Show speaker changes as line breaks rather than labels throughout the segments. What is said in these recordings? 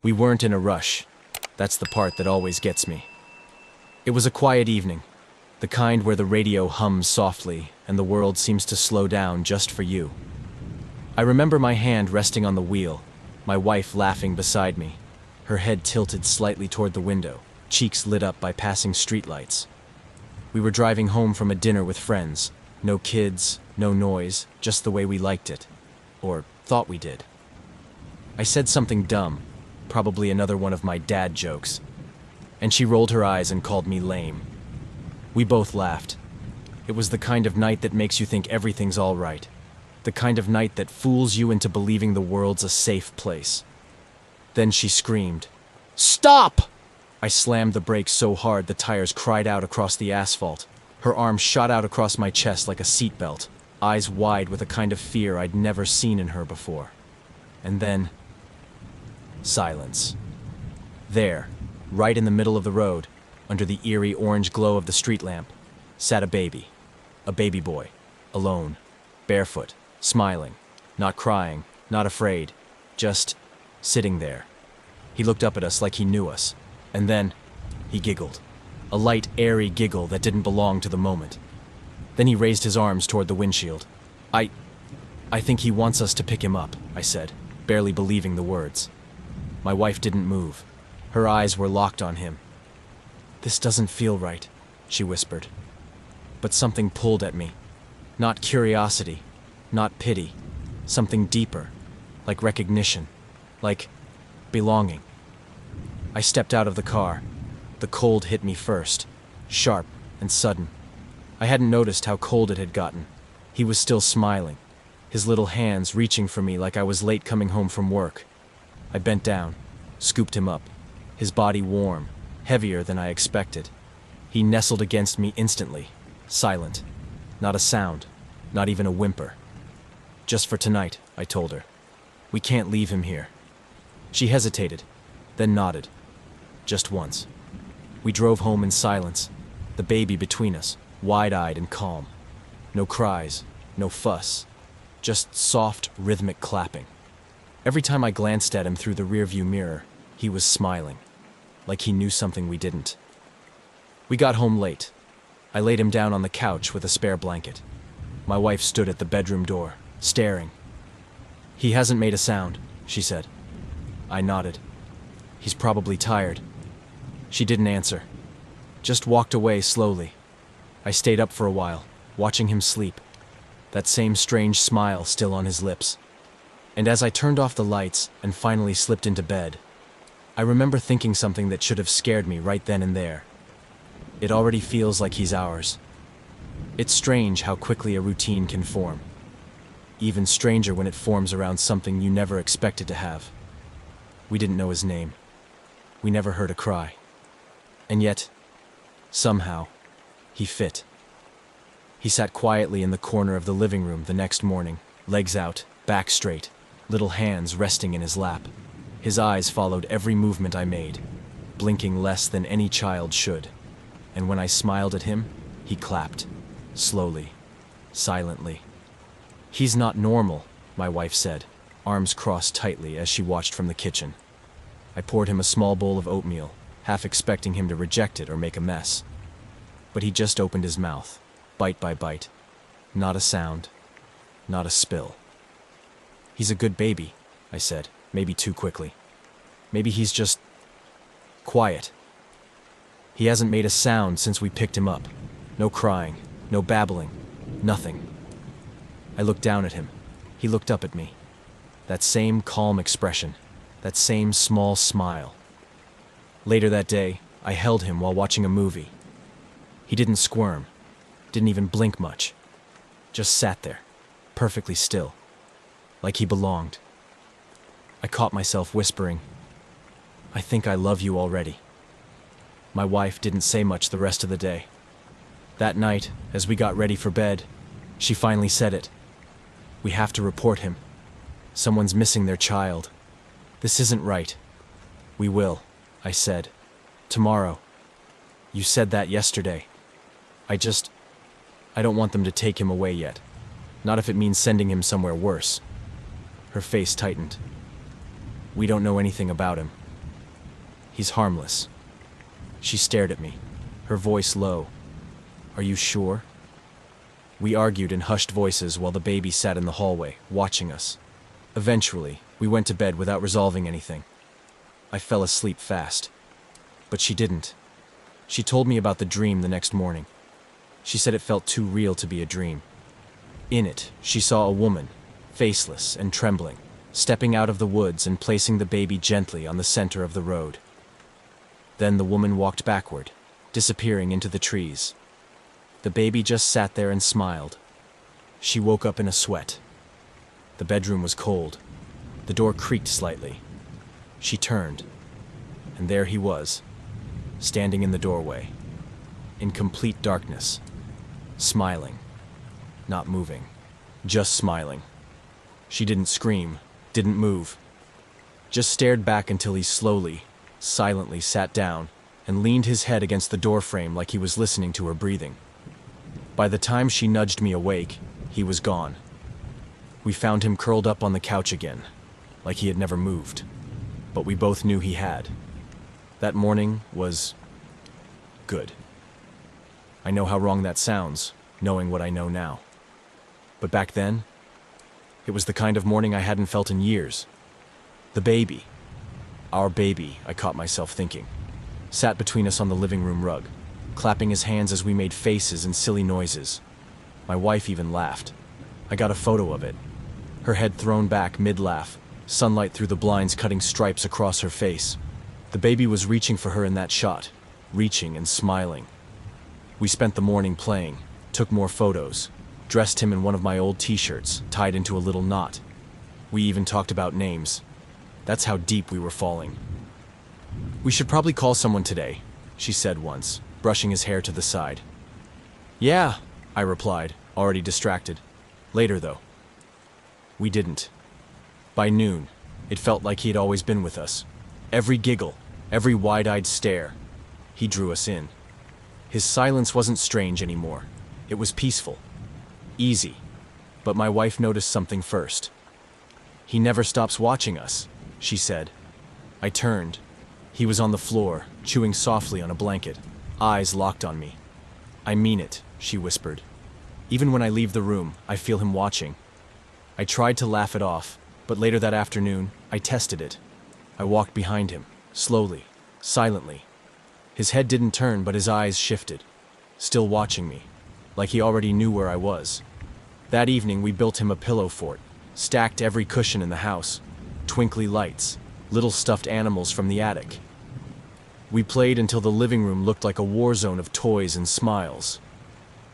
We weren't in a rush. That's the part that always gets me. It was a quiet evening, the kind where the radio hums softly and the world seems to slow down just for you. I remember my hand resting on the wheel, my wife laughing beside me, her head tilted slightly toward the window, cheeks lit up by passing streetlights. We were driving home from a dinner with friends. No kids, no noise, just the way we liked it. Or thought we did. I said something dumb, probably another one of my dad jokes, and she rolled her eyes and called me lame. We both laughed. It was the kind of night that makes you think everything's all right. The kind of night that fools you into believing the world's a safe place. Then she screamed, "Stop!" I slammed the brakes so hard the tires cried out across the asphalt. Her arm shot out across my chest like a seatbelt, eyes wide with a kind of fear I'd never seen in her before. And then, silence. There, right in the middle of the road, under the eerie orange glow of the street lamp, sat a baby boy, alone, barefoot, smiling, not crying, not afraid, just sitting there. He looked up at us like he knew us, and then he giggled, a light, airy giggle that didn't belong to the moment. Then he raised his arms toward the windshield. I think he wants us to pick him up," I said, barely believing the words. My wife didn't move. Her eyes were locked on him. "This doesn't feel right," she whispered. But something pulled at me. Not curiosity, not pity. Something deeper, like recognition, like belonging. I stepped out of the car. The cold hit me first, sharp and sudden. I hadn't noticed how cold it had gotten. He was still smiling, his little hands reaching for me like I was late coming home from work. I bent down, scooped him up, his body warm, heavier than I expected. He nestled against me instantly, silent. Not a sound, not even a whimper. "Just for tonight," I told her. "We can't leave him here." She hesitated, then nodded. Just once. We drove home in silence, the baby between us, wide-eyed and calm. No cries, no fuss, just soft, rhythmic clapping. Every time I glanced at him through the rearview mirror, he was smiling, like he knew something we didn't. We got home late. I laid him down on the couch with a spare blanket. My wife stood at the bedroom door, staring. "He hasn't made a sound," she said. I nodded. "He's probably tired." She didn't answer, just walked away slowly. I stayed up for a while, watching him sleep, that same strange smile still on his lips. And as I turned off the lights and finally slipped into bed, I remember thinking something that should have scared me right then and there. It already feels like he's ours. It's strange how quickly a routine can form. Even stranger when it forms around something you never expected to have. We didn't know his name. We never heard a cry. And yet, somehow, he fit. He sat quietly in the corner of the living room the next morning, legs out, back straight, little hands resting in his lap. His eyes followed every movement I made, blinking less than any child should. And when I smiled at him, he clapped, slowly, silently. "He's not normal," my wife said, arms crossed tightly as she watched from the kitchen. I poured him a small bowl of oatmeal, half expecting him to reject it or make a mess. But he just opened his mouth, bite by bite. Not a sound, not a spill. "He's a good baby," I said, maybe too quickly. "Maybe he's just quiet. He hasn't made a sound since we picked him up. No crying, no babbling, nothing." I looked down at him. He looked up at me. That same calm expression, that same small smile. Later that day, I held him while watching a movie. He didn't squirm, didn't even blink much. Just sat there, perfectly still, like he belonged. I caught myself whispering, "I think I love you already." My wife didn't say much the rest of the day. That night, as we got ready for bed, she finally said it. "We have to report him. Someone's missing their child. This isn't right." "We will," I said. "Tomorrow." "You said that yesterday." I don't want them to take him away yet. Not if it means sending him somewhere worse." Her face tightened. "We don't know anything about him. He's harmless." She stared at me, her voice low. "Are you sure?" We argued in hushed voices while the baby sat in the hallway, watching us. Eventually, we went to bed without resolving anything. I fell asleep fast. But she didn't. She told me about the dream the next morning. She said it felt too real to be a dream. In it, she saw a woman, faceless and trembling, stepping out of the woods and placing the baby gently on the center of the road. Then the woman walked backward, disappearing into the trees. The baby just sat there and smiled. She woke up in a sweat. The bedroom was cold. The door creaked slightly. She turned, and there he was, standing in the doorway, in complete darkness, smiling, not moving, just smiling. She didn't scream, didn't move, just stared back until he slowly, silently sat down and leaned his head against the doorframe like he was listening to her breathing. By the time she nudged me awake, he was gone. We found him curled up on the couch again, like he had never moved, but we both knew he had. That morning was good. I know how wrong that sounds, knowing what I know now. But back then, it was the kind of morning I hadn't felt in years. The baby, our baby, I caught myself thinking, sat between us on the living room rug, clapping his hands as we made faces and silly noises. My wife even laughed. I got a photo of it. Her head thrown back mid-laugh, sunlight through the blinds cutting stripes across her face. The baby was reaching for her in that shot, reaching and smiling. We spent the morning playing, took more photos, dressed him in one of my old t-shirts, tied into a little knot. We even talked about names. That's how deep we were falling. "We should probably call someone today," she said once, brushing his hair to the side. "Yeah," I replied, already distracted. "Later, though." We didn't. By noon, it felt like he had always been with us. Every giggle, every wide-eyed stare, he drew us in. His silence wasn't strange anymore. It was peaceful, easy. But my wife noticed something first. "He never stops watching us," she said. I turned. He was on the floor, chewing softly on a blanket, eyes locked on me. "I mean it," she whispered. "Even when I leave the room, I feel him watching." I tried to laugh it off, but later that afternoon, I tested it. I walked behind him, slowly, silently. His head didn't turn, but his eyes shifted, still watching me, like he already knew where I was. That evening, we built him a pillow fort, stacked every cushion in the house, twinkly lights, little stuffed animals from the attic. We played until the living room looked like a war zone of toys and smiles.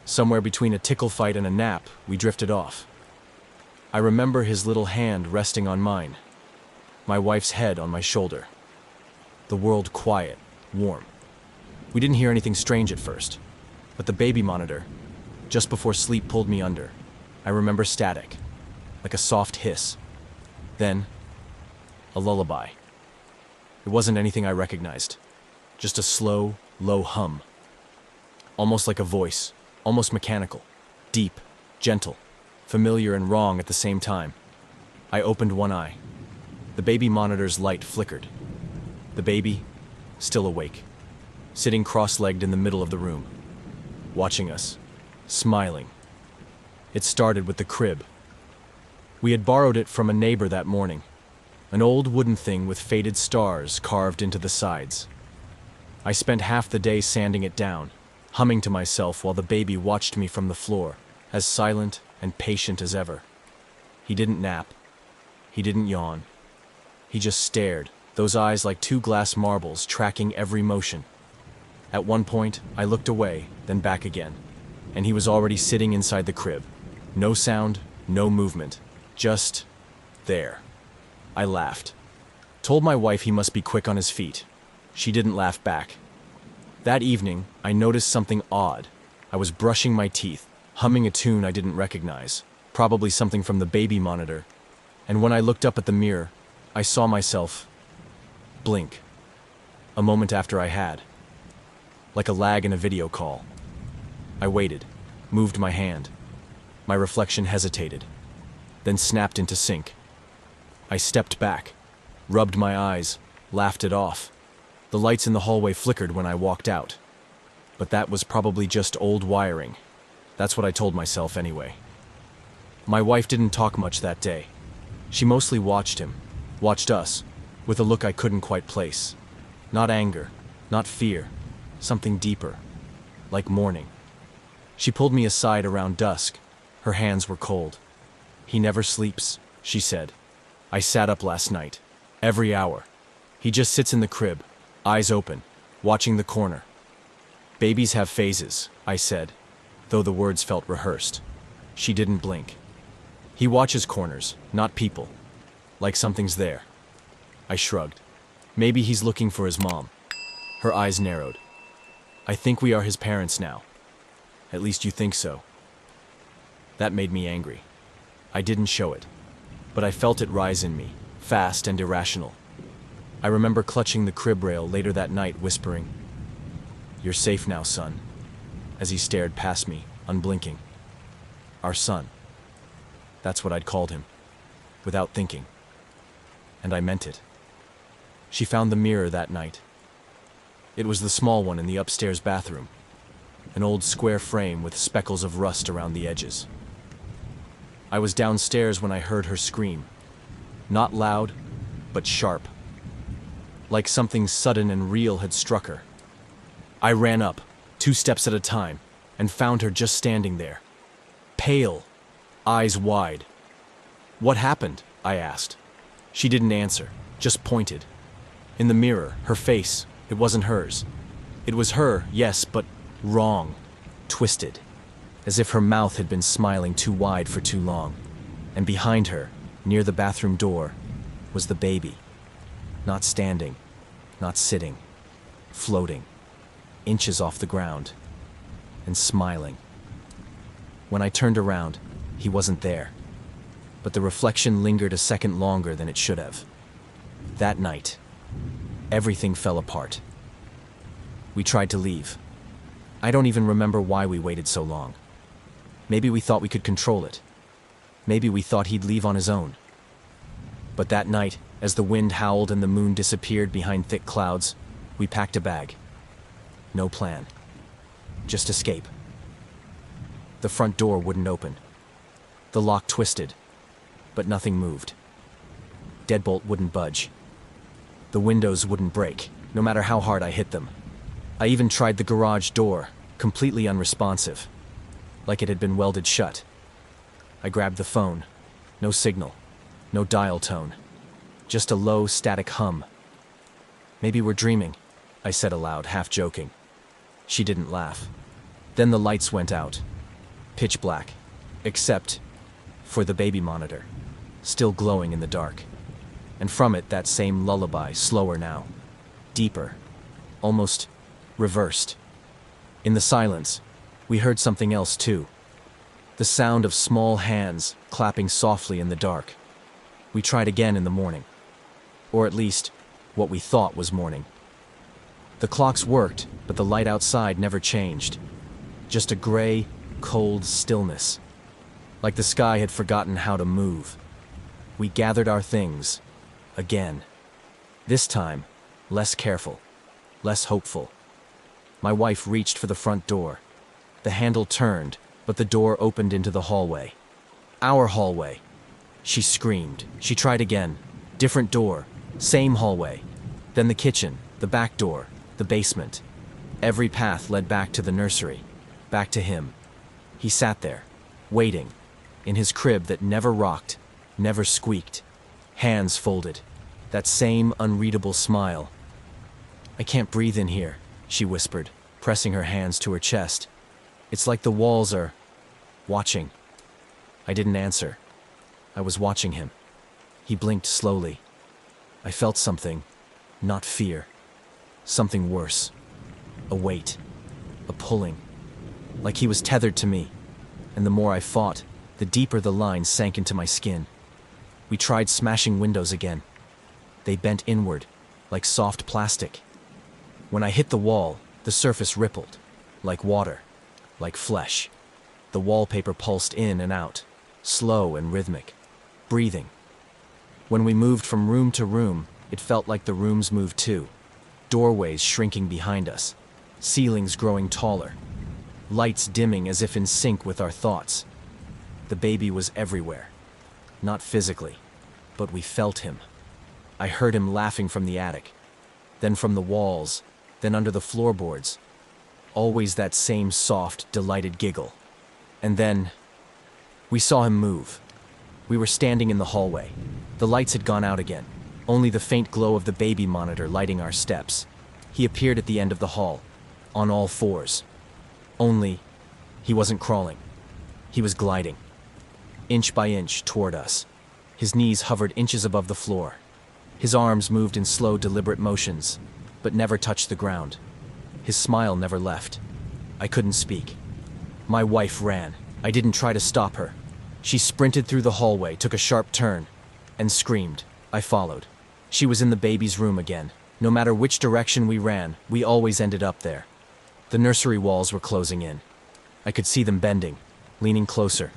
Somewhere between a tickle fight and a nap, we drifted off. I remember his little hand resting on mine, my wife's head on my shoulder. The world quiet, warm. We didn't hear anything strange at first, but the baby monitor, just before sleep, pulled me under. I remember static, like a soft hiss. Then, a lullaby. It wasn't anything I recognized, just a slow, low hum. Almost like a voice, almost mechanical, deep, gentle, familiar and wrong at the same time. I opened one eye. The baby monitor's light flickered. The baby, still awake, sitting cross-legged in the middle of the room, watching us, smiling. It started with the crib. We had borrowed it from a neighbor that morning, an old wooden thing with faded stars carved into the sides. I spent half the day sanding it down, humming to myself while the baby watched me from the floor, as silent and patient as ever. He didn't nap. He didn't yawn. He just stared, those eyes like two glass marbles tracking every motion. At one point, I looked away, then back again, and he was already sitting inside the crib. No sound, no movement, just there. I laughed. Told my wife he must be quick on his feet. She didn't laugh back. That evening, I noticed something odd. I was brushing my teeth, humming a tune I didn't recognize, probably something from the baby monitor, and when I looked up at the mirror, I saw myself blink. A moment after I had. Like a lag in a video call. I waited, moved my hand. My reflection hesitated, then snapped into sync. I stepped back, rubbed my eyes, laughed it off. The lights in the hallway flickered when I walked out. But that was probably just old wiring. That's what I told myself anyway. My wife didn't talk much that day. She mostly watched us, with a look I couldn't quite place. Not anger, not fear, something deeper, like mourning. She pulled me aside around dusk. Her hands were cold. "He never sleeps," she said. "I sat up last night. Every hour. He just sits in the crib, eyes open, watching the corner." "Babies have phases," I said, though the words felt rehearsed. She didn't blink. "He watches corners, not people. Like something's there." I shrugged. "Maybe he's looking for his mom." Her eyes narrowed. "I think we are his parents now. At least you think so." That made me angry. I didn't show it, but I felt it rise in me, fast and irrational. I remember clutching the crib rail later that night, whispering, "You're safe now, son," as he stared past me, unblinking. Our son. That's what I'd called him, without thinking. And I meant it. She found the mirror that night. It was the small one in the upstairs bathroom, an old square frame with speckles of rust around the edges. I was downstairs when I heard her scream. Not loud, but sharp. Like something sudden and real had struck her. I ran up, 2 steps at a time, and found her just standing there. Pale, eyes wide. "What happened?" I asked. She didn't answer, just pointed. In the mirror, her face, it wasn't hers. It was her, yes, but wrong, twisted, as if her mouth had been smiling too wide for too long. And behind her, near the bathroom door, was the baby. Not standing, not sitting, floating, inches off the ground, and smiling. When I turned around, he wasn't there, but the reflection lingered a second longer than it should have. That night, everything fell apart. We tried to leave. I don't even remember why we waited so long. Maybe we thought we could control it. Maybe we thought he'd leave on his own. But that night, as the wind howled and the moon disappeared behind thick clouds, we packed a bag. No plan. Just escape. The front door wouldn't open. The lock twisted, but nothing moved. Deadbolt wouldn't budge. The windows wouldn't break, no matter how hard I hit them. I even tried the garage door, completely unresponsive, like it had been welded shut. I grabbed the phone. No signal, no dial tone, just a low, static hum. "Maybe we're dreaming," I said aloud, half joking. She didn't laugh. Then the lights went out. Pitch black, except for the baby monitor, still glowing in the dark. And from it, that same lullaby, slower now, deeper, almost reversed. In the silence, we heard something else too. The sound of small hands clapping softly in the dark. We tried again in the morning. Or at least, what we thought was morning. The clocks worked, but the light outside never changed. Just a gray, cold stillness. Like the sky had forgotten how to move. We gathered our things. Again. This time, less careful, less hopeful. My wife reached for the front door. The handle turned, but the door opened into the hallway. Our hallway. She screamed. She tried again. Different door. Same hallway. Then the kitchen, the back door, the basement. Every path led back to the nursery. Back to him. He sat there, waiting, in his crib that never rocked, never squeaked. Hands folded. That same unreadable smile. "I can't breathe in here," she whispered, pressing her hands to her chest. "It's like the walls are watching." I didn't answer. I was watching him. He blinked slowly. I felt something, not fear. Something worse. A weight. A pulling. Like he was tethered to me. And the more I fought, the deeper the line sank into my skin. We tried smashing windows again. They bent inward, like soft plastic. When I hit the wall, the surface rippled, like water, like flesh. The wallpaper pulsed in and out, slow and rhythmic, breathing. When we moved from room to room, it felt like the rooms moved too. doorways shrinking behind us, ceilings growing taller, lights dimming as if in sync with our thoughts. The baby was everywhere, not physically, but we felt him. I heard him laughing from the attic, then from the walls, then under the floorboards. Always that same soft, delighted giggle. And then, we saw him move. We were standing in the hallway. The lights had gone out again, only the faint glow of the baby monitor lighting our steps. He appeared at the end of the hall, on all fours. Only, he wasn't crawling. He was gliding, inch by inch toward us. His knees hovered inches above the floor. His arms moved in slow, deliberate motions, but never touched the ground. His smile never left. I couldn't speak. My wife ran. I didn't try to stop her. She sprinted through the hallway, took a sharp turn, and screamed. I followed. She was in the baby's room again. No matter which direction we ran, we always ended up there. The nursery walls were closing in. I could see them bending, leaning closer.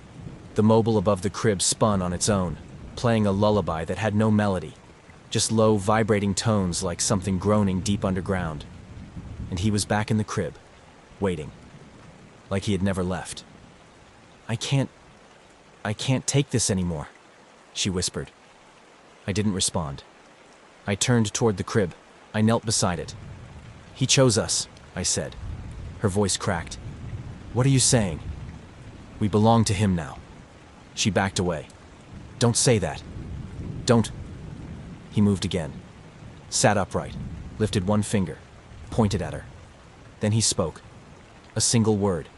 The mobile above the crib spun on its own, playing a lullaby that had no melody, just low, vibrating tones like something groaning deep underground. And he was back in the crib, waiting, like he had never left. I can't take this anymore, she whispered. I didn't respond. I turned toward the crib. I knelt beside it. He chose us, I said. Her voice cracked. What are you saying? We belong to him now. She backed away. Don't say that. Don't. He moved again, sat upright, lifted one finger, pointed at her. Then he spoke. A single word,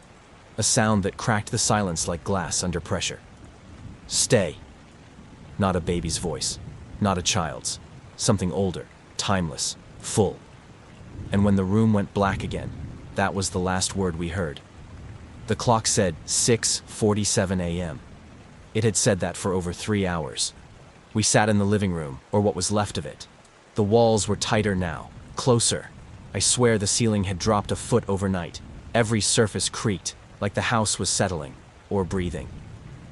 a sound that cracked the silence like glass under pressure. Stay. Not a baby's voice, not a child's, something older, timeless, full. And when the room went black again, that was the last word we heard. The clock said 6:47 a.m. It had said that for over 3 hours. We sat in the living room, or what was left of it. The walls were tighter now, closer. I swear the ceiling had dropped a foot overnight. Every surface creaked, like the house was settling, or breathing.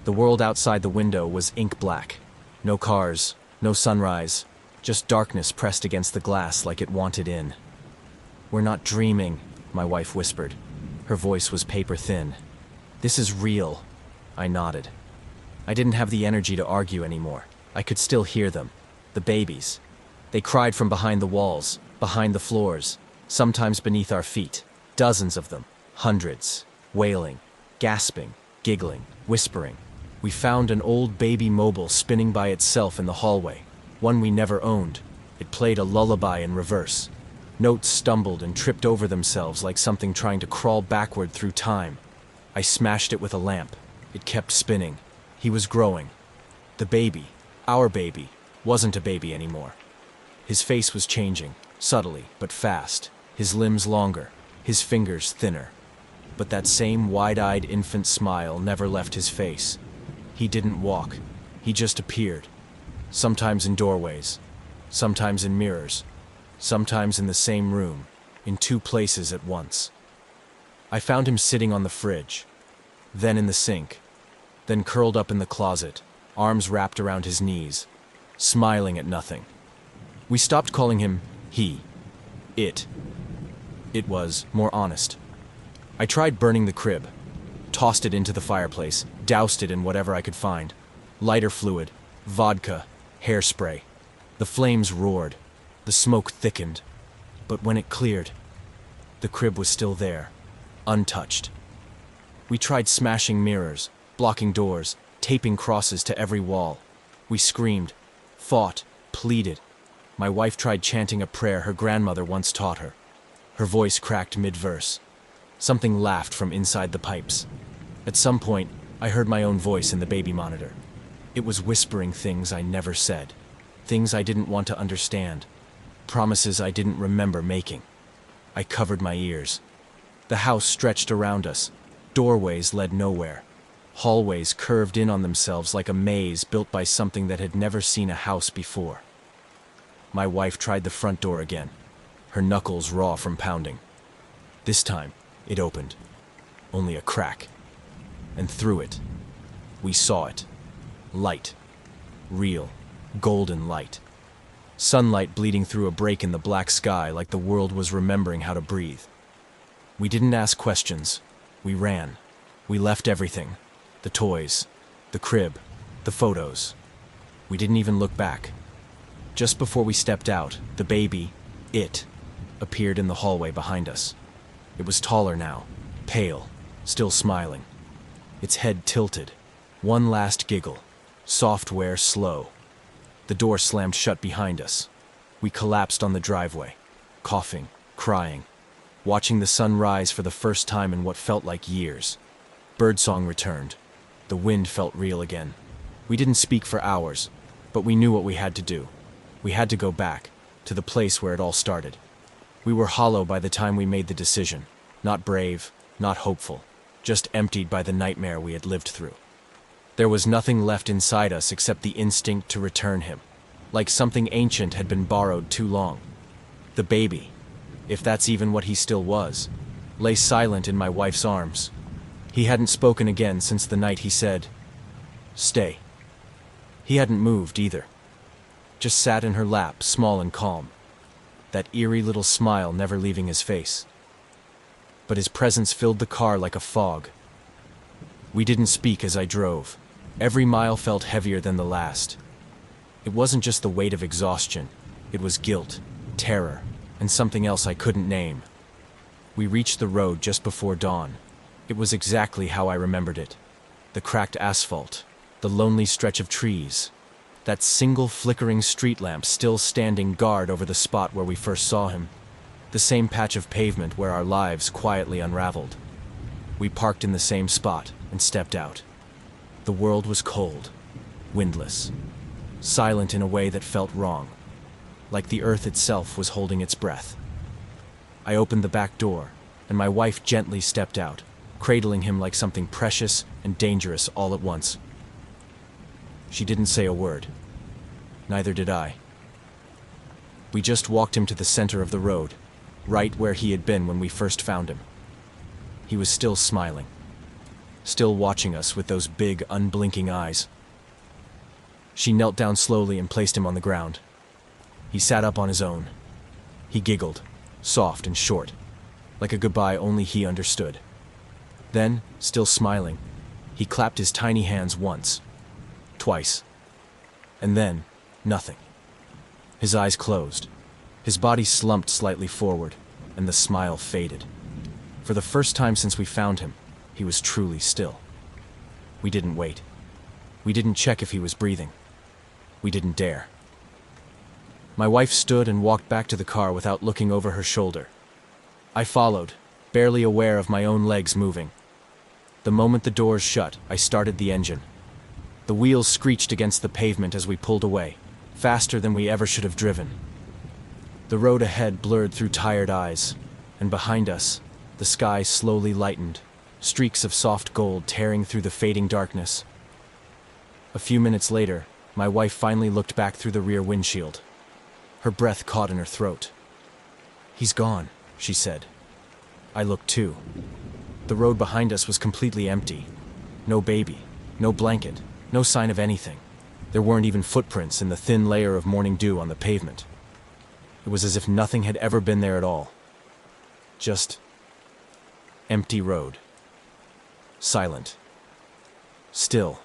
The world outside the window was ink black. No cars, no sunrise, just darkness pressed against the glass like it wanted in. We're not dreaming, my wife whispered. Her voice was paper thin. This is real. I nodded. I didn't have the energy to argue anymore. I could still hear them. The babies. They cried from behind the walls, behind the floors, sometimes beneath our feet. Dozens of them. Hundreds. Wailing, gasping, giggling, whispering. We found an old baby mobile spinning by itself in the hallway. One we never owned. It played a lullaby in reverse. Notes stumbled and tripped over themselves like something trying to crawl backward through time. I smashed it with a lamp. It kept spinning. He was growing. The baby, our baby, wasn't a baby anymore. His face was changing, subtly but fast, his limbs longer, his fingers thinner. But that same wide-eyed infant smile never left his face. He didn't walk, he just appeared. Sometimes in doorways, sometimes in mirrors, sometimes in the same room, in 2 places at once. I found him sitting on the fridge, then in the sink, then curled up in the closet, arms wrapped around his knees, smiling at nothing. We stopped calling him he, it. It was more honest. I tried burning the crib, tossed it into the fireplace, doused it in whatever I could find. Lighter fluid, vodka, hairspray. The flames roared, the smoke thickened. But when it cleared, the crib was still there, untouched. We tried smashing mirrors, blocking doors, taping crosses to every wall. We screamed, fought, pleaded. My wife tried chanting a prayer her grandmother once taught her. Her voice cracked mid-verse. Something laughed from inside the pipes. At some point, I heard my own voice in the baby monitor. It was whispering things I never said, things I didn't want to understand, promises I didn't remember making. I covered my ears. The house stretched around us. Doorways led nowhere. Hallways curved in on themselves like a maze built by something that had never seen a house before. My wife tried the front door again, her knuckles raw from pounding. This time, it opened. Only a crack. And through it, we saw it. Light. Real, golden light. sunlight bleeding through a break in the black sky like the world was remembering how to breathe. We didn't ask questions. We ran. We left everything. The toys, the crib, the photos. We didn't even look back. Just before we stepped out, the baby, it, appeared in the hallway behind us. It was taller now, pale, still smiling. Its head tilted. One last giggle. Software slow. The door slammed shut behind us. We collapsed on the driveway, coughing, crying, watching the sun rise for the first time in what felt like years. Birdsong returned. The wind felt real again. We didn't speak for hours, but we knew what we had to do. We had to go back, to the place where it all started. We were hollow by the time we made the decision. Not brave, not hopeful, just emptied by the nightmare we had lived through. There was nothing left inside us except the instinct to return him, like something ancient had been borrowed too long. The baby, if that's even what he still was, lay silent in my wife's arms. He hadn't spoken again since the night he said, "Stay." He hadn't moved either. Just sat in her lap, small and calm, that eerie little smile never leaving his face. But his presence filled the car like a fog. We didn't speak as I drove. Every mile felt heavier than the last. It wasn't just the weight of exhaustion. It was guilt, terror, and something else I couldn't name. We reached the road just before dawn. It was exactly how I remembered it. The cracked asphalt, the lonely stretch of trees, that single flickering street lamp still standing guard over the spot where we first saw him, the same patch of pavement where our lives quietly unraveled. We parked in the same spot and stepped out. The world was cold, windless, silent in a way that felt wrong, like the earth itself was holding its breath. I opened the back door, and my wife gently stepped out, cradling him like something precious and dangerous all at once. She didn't say a word. Neither did I. We just walked him to the center of the road, right where he had been when we first found him. He was still smiling, still watching us with those big, unblinking eyes. She knelt down slowly and placed him on the ground. He sat up on his own. He giggled, soft and short, like a goodbye only he understood. Then, still smiling, he clapped his tiny hands once, twice, and then, nothing. His eyes closed. His body slumped slightly forward, and the smile faded. For the first time since we found him, he was truly still. We didn't wait. We didn't check if he was breathing. We didn't dare. My wife stood and walked back to the car without looking over her shoulder. I followed, barely aware of my own legs moving. The moment the doors shut, I started the engine. The wheels screeched against the pavement as we pulled away, faster than we ever should have driven. The road ahead blurred through tired eyes, and behind us, the sky slowly lightened, streaks of soft gold tearing through the fading darkness. A few minutes later, my wife finally looked back through the rear windshield. Her breath caught in her throat. "He's gone," she said. I looked too. The road behind us was completely empty. No baby, no blanket, no sign of anything. There weren't even footprints in the thin layer of morning dew on the pavement. It was as if nothing had ever been there at all. Just empty road. Silent. Still.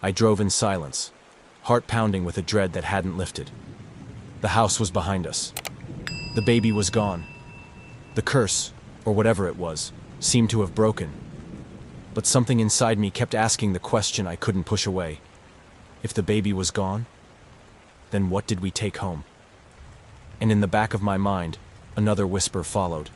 I drove in silence, heart pounding with a dread that hadn't lifted. The house was behind us. The baby was gone. The curse, or whatever it was, seemed to have broken. But something inside me kept asking the question I couldn't push away. If the baby was gone, then what did we take home? And in the back of my mind, another whisper followed.